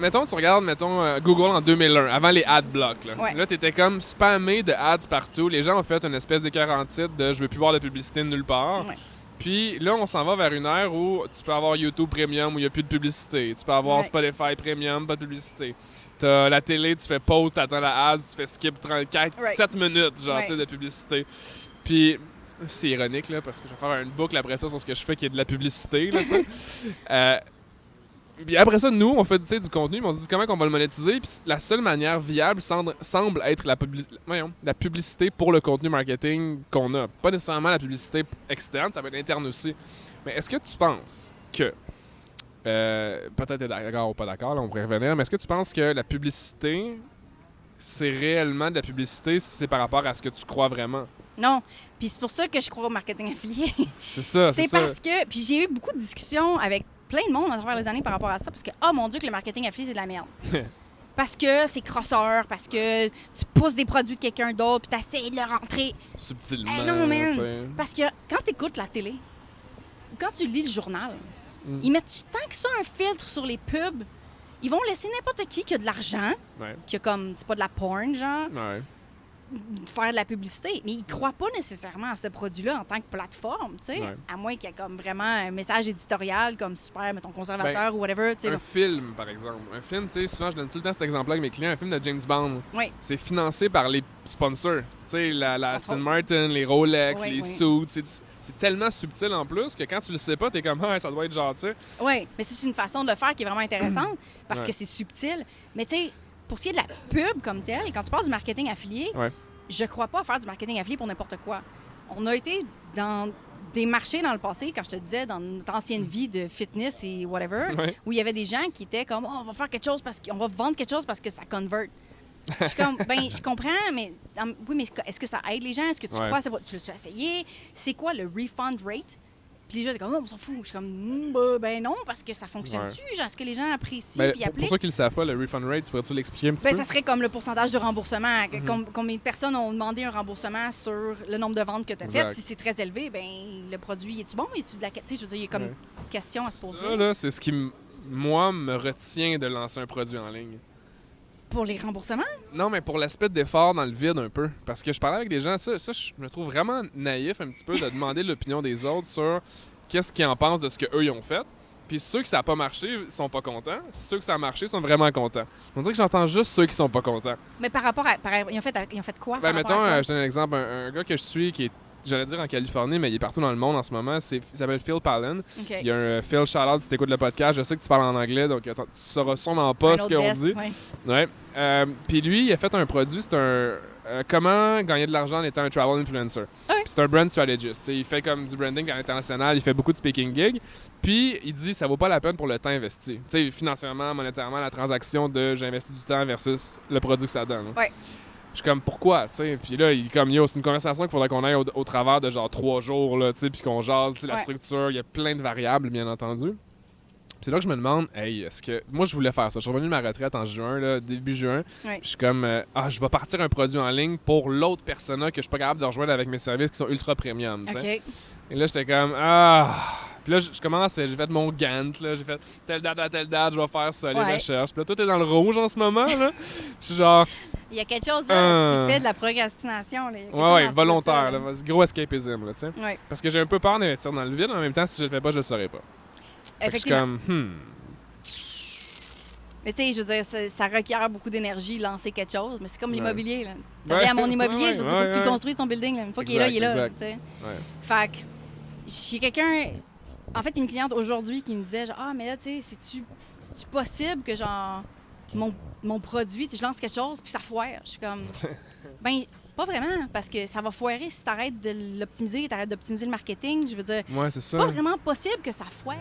Mettons, tu regardes, Google en 2001, avant les adblocks. Là, Ouais. là t'étais comme spammé de ads partout. Les gens ont fait une espèce d'écœur en titre de « je veux plus voir de publicité de nulle part Ouais. ». Puis là, on s'en va vers une ère où tu peux avoir YouTube Premium où il n'y a plus de publicité. Tu peux avoir Ouais. Spotify Premium, pas de publicité. T'as la télé, tu fais pause, t'attends la ad, tu fais skip 34, Right. 7 minutes, genre, Ouais. tu sais, de publicité. Puis c'est ironique, là, parce que je vais faire une boucle après ça sur ce que je fais qui est de la publicité, là, tu sais. Puis après ça, nous, on fait du contenu, mais on se dit comment on va le monétiser. Puis la seule manière viable semble être la publicité pour le contenu marketing qu'on a. Pas nécessairement la publicité externe, ça peut être interne aussi. Mais est-ce que tu penses que, peut-être t'es d'accord ou pas d'accord, là, on pourrait revenir, mais est-ce que tu penses que la publicité, c'est réellement de la publicité si c'est par rapport à ce que tu crois vraiment? Non. Puis c'est pour ça que je crois au marketing affilié. C'est ça, C'est parce que... Puis j'ai eu beaucoup de discussions avec plein de monde à travers les années par rapport à ça, parce que, oh mon Dieu, que le marketing affilié, c'est de la merde. Parce que c'est crosseur, parce que tu pousses des produits de quelqu'un d'autre, puis t'essayes de le rentrer. Subtilement. non, man. t'sais. Parce que quand tu écoutes la télé, ou quand tu lis le journal, Mm. ils mettent tant que ça un filtre sur les pubs. Ils vont laisser n'importe qui a de l'argent, Ouais. qui a comme, c'est pas de la porn, genre, Ouais. faire de la publicité. Mais ils croient pas nécessairement à ce produit-là en tant que plateforme, tu sais. Ouais. À moins qu'il y ait comme vraiment un message éditorial, comme super, mettons, conservateur ou whatever, tu sais. Un là. film, par exemple. Un film, tu sais, souvent, je donne tout le temps cet exemple-là avec mes clients. Un film de James Bond, Oui. c'est financé par les sponsors. Tu sais, la Entre Aston autres. Martin, les Rolex, Oui, les oui. suits. C'est tellement subtil en plus que quand tu le sais pas, t'es comme, ah, ça doit être genre, tu sais. Oui, mais c'est une façon de faire qui est vraiment intéressante parce Ouais. que c'est subtil. Mais tu sais, pour ce qui est de la pub comme telle, et quand tu parles du marketing affilié, Ouais. je crois pas à faire du marketing affilié pour n'importe quoi. On a été dans des marchés dans le passé, quand je te disais, dans notre ancienne vie de fitness et whatever, Ouais. où il y avait des gens qui étaient comme, oh, on va faire quelque chose parce qu'on va vendre quelque chose parce que ça convert. Je suis comme, ben, je comprends, mais oui, mais est-ce que ça aide les gens? Est-ce que tu Ouais. crois? Tu l'as essayé? C'est quoi le refund rate? Puis les gens étaient comme, oh, on s'en fout. Je suis comme, ben non, parce que ça fonctionne-tu? Genre, est-ce que les gens apprécient Ben, puis pour appliquent? ceux qui le savent pas, le refund rate, faudrait-tu l'expliquer un petit Ben, peu? ça serait comme le pourcentage de remboursement. Mhm. Combien de personnes ont demandé un remboursement sur le nombre de ventes que tu as Exact. faites? Si c'est très élevé, ben le produit, est-tu bon? Est-tu de la... Tu sais, je veux dire, il y a comme Ouais. question à se poser. Ça, là, c'est ce qui, moi, me retient de lancer un produit en ligne. Pour les remboursements? Non, mais pour l'aspect d'effort dans le vide un peu. Parce que je parlais avec des gens, ça je me trouve vraiment naïf un petit peu de demander l'opinion des autres sur qu'est-ce qu'ils en pensent de ce qu'eux ils ont fait. Puis ceux que ça n'a pas marché sont pas contents. Ceux que ça a marché sont vraiment contents. On dirait que j'entends juste ceux qui sont pas contents. Mais par rapport à... ils ont fait quoi? Ben, par rapport mettons, à quoi? je donne un exemple. Un gars que je suis qui est, j'allais dire en Californie, mais il est partout dans le monde en ce moment. Il s'appelle Phil Pallen. OK. Il y a un Phil shout-out si t'écoutes le podcast. Je sais que tu parles en anglais, donc attends, tu sauras sûrement pas Un ce autre qu'on best, dit. ouais. Ouais. Puis lui, il a fait un produit, c'est un... comment gagner de l'argent en étant un travel influencer. Ouais. Puis c'est un brand strategist. T'sais, il fait comme du branding à l'international, il fait beaucoup de speaking gigs. Puis il dit ça vaut pas la peine pour le temps investi. T'sais, financièrement, monétairement, la transaction de j'investis du temps versus le produit que ça donne. Ouais. Je suis comme pourquoi, tu sais. Puis là, il est comme yo, c'est une conversation qu'il faudrait qu'on aille au travers de genre 3 jours, là, tu sais, puis qu'on jase, tu sais, la Ouais. structure, il y a plein de variables, bien entendu. Puis c'est là que je me demande, hey, est-ce que. Moi, je voulais faire ça. Je suis revenu de ma retraite en juin, là, début juin. Ouais. Puis je suis comme, je vais partir un produit en ligne pour l'autre persona que je suis pas capable de rejoindre avec mes services qui sont ultra premium, tu sais. OK. Et là, j'étais comme, Puis là, je commence, j'ai fait mon Gantt, là, j'ai fait telle date à telle date, je vais faire ça, les Ouais. recherches. Puis là, toi, t'es dans le rouge en ce moment, là. Je suis genre, Il y a quelque chose là, tu fais de la procrastination. Là. Il y a quelque chose ouais, dans volontaire, ça, là, gros escapism, là, tu sais. Ouais, Parce que j'ai un peu peur d'investir dans le vide, en même temps, si je le fais pas, je le saurais pas. Fait que je suis effectivement. comme, Mais tu sais, je veux dire, ça requiert beaucoup d'énergie, lancer quelque chose. Mais c'est comme Ouais. l'immobilier. Là. Tu Ouais. reviens à mon immobilier, je veux dire, il faut que tu Ouais. le construises ton building. Là. Une fois qu'il est là, il est là. Exact, Tu sais. Ouais. Fait que j'ai quelqu'un... En fait, une cliente aujourd'hui qui me disait, genre, mais là, tu sais, c'est-tu possible que, genre, mon produit, tu sais, je lance quelque chose, puis ça foire? Je suis comme, ben, pas vraiment, parce que ça va foirer si t'arrêtes de l'optimiser, t'arrêtes d'optimiser le marketing. Je veux dire, Ouais, c'est c'est ça. pas vraiment possible que ça foire.